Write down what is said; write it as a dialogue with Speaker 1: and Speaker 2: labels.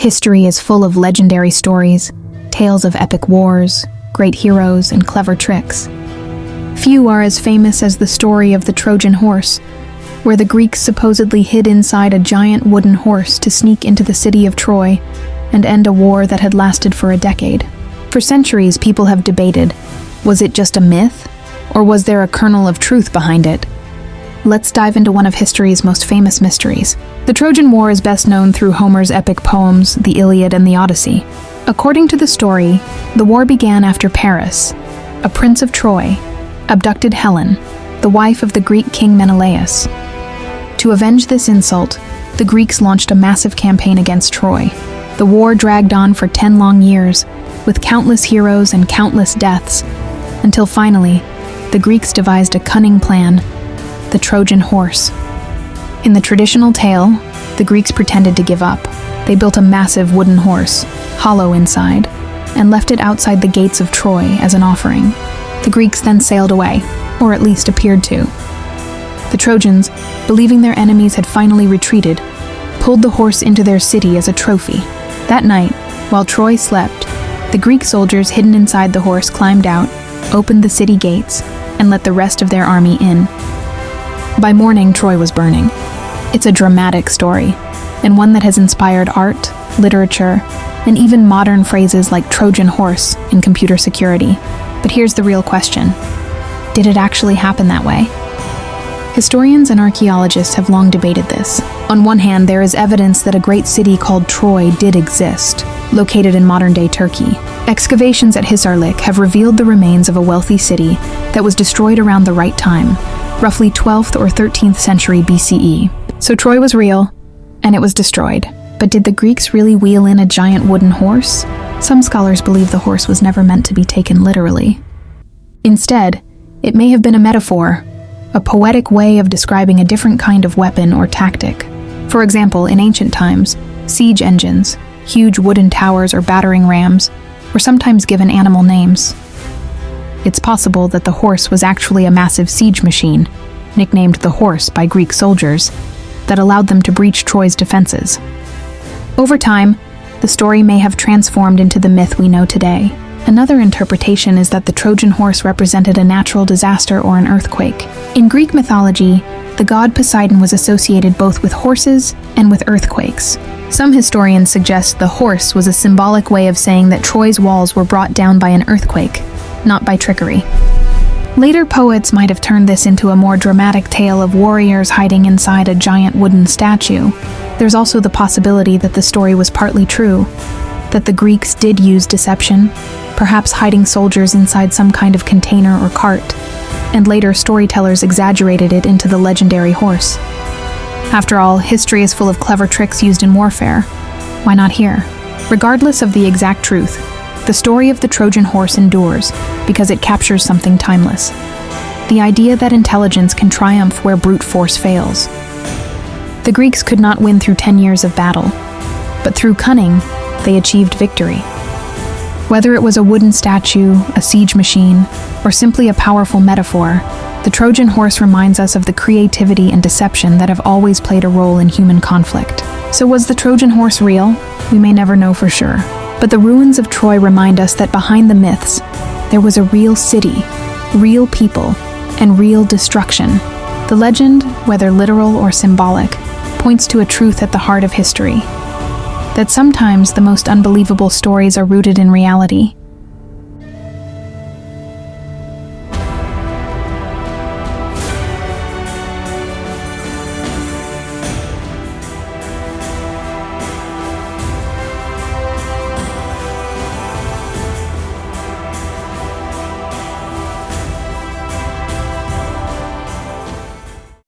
Speaker 1: History is full of legendary stories, tales of epic wars, great heroes, and clever tricks. Few are as famous as the story of the Trojan Horse, where the Greeks supposedly hid inside a giant wooden horse to sneak into the city of Troy and end a war that had lasted for a decade. For centuries, people have debated, was it just a myth, or was there a kernel of truth behind it? Let's dive into one of history's most famous mysteries. The Trojan War is best known through Homer's epic poems, the Iliad and the Odyssey. According to the story, the war began after Paris, a prince of Troy, abducted Helen, the wife of the Greek king Menelaus. To avenge this insult, the Greeks launched a massive campaign against Troy. The war dragged on for 10 long years, with countless heroes and countless deaths, until finally, the Greeks devised a cunning plan: the Trojan Horse. In the traditional tale, the Greeks pretended to give up. They built a massive wooden horse, hollow inside, and left it outside the gates of Troy as an offering. The Greeks then sailed away, or at least appeared to. The Trojans, believing their enemies had finally retreated, pulled the horse into their city as a trophy. That night, while Troy slept, the Greek soldiers hidden inside the horse climbed out, opened the city gates, and let the rest of their army in. By morning, Troy was burning. It's a dramatic story, and one that has inspired art, literature, and even modern phrases like Trojan Horse in computer security. But here's the real question: did it actually happen that way? Historians and archaeologists have long debated this. On one hand, there is evidence that a great city called Troy did exist, located in modern-day Turkey. Excavations at Hisarlik have revealed the remains of a wealthy city that was destroyed around the right time, roughly 12th or 13th century BCE. So Troy was real, and it was destroyed. But did the Greeks really wheel in a giant wooden horse? Some scholars believe the horse was never meant to be taken literally. Instead, it may have been a metaphor, a poetic way of describing a different kind of weapon or tactic. For example, in ancient times, siege engines, huge wooden towers or battering rams, were sometimes given animal names. It's possible that the horse was actually a massive siege machine, nicknamed the Horse by Greek soldiers, that allowed them to breach Troy's defenses. Over time, the story may have transformed into the myth we know today. Another interpretation is that the Trojan horse represented a natural disaster or an earthquake. In Greek mythology, the god Poseidon was associated both with horses and with earthquakes. Some historians suggest the horse was a symbolic way of saying that Troy's walls were brought down by an earthquake, not by trickery. Later poets might have turned this into a more dramatic tale of warriors hiding inside a giant wooden statue. There's also the possibility that the story was partly true, that the Greeks did use deception, perhaps hiding soldiers inside some kind of container or cart, and later storytellers exaggerated it into the legendary horse. After all, history is full of clever tricks used in warfare. Why not here? Regardless of the exact truth, the story of the Trojan horse endures because it captures something timeless: the idea that intelligence can triumph where brute force fails. The Greeks could not win through 10 years of battle, but through cunning, they achieved victory. Whether it was a wooden statue, a siege machine, or simply a powerful metaphor, the Trojan horse reminds us of the creativity and deception that have always played a role in human conflict. So was the Trojan horse real? We may never know for sure. But the ruins of Troy remind us that behind the myths, there was a real city, real people, and real destruction. The legend, whether literal or symbolic, points to a truth at the heart of history: that sometimes the most unbelievable stories are rooted in reality,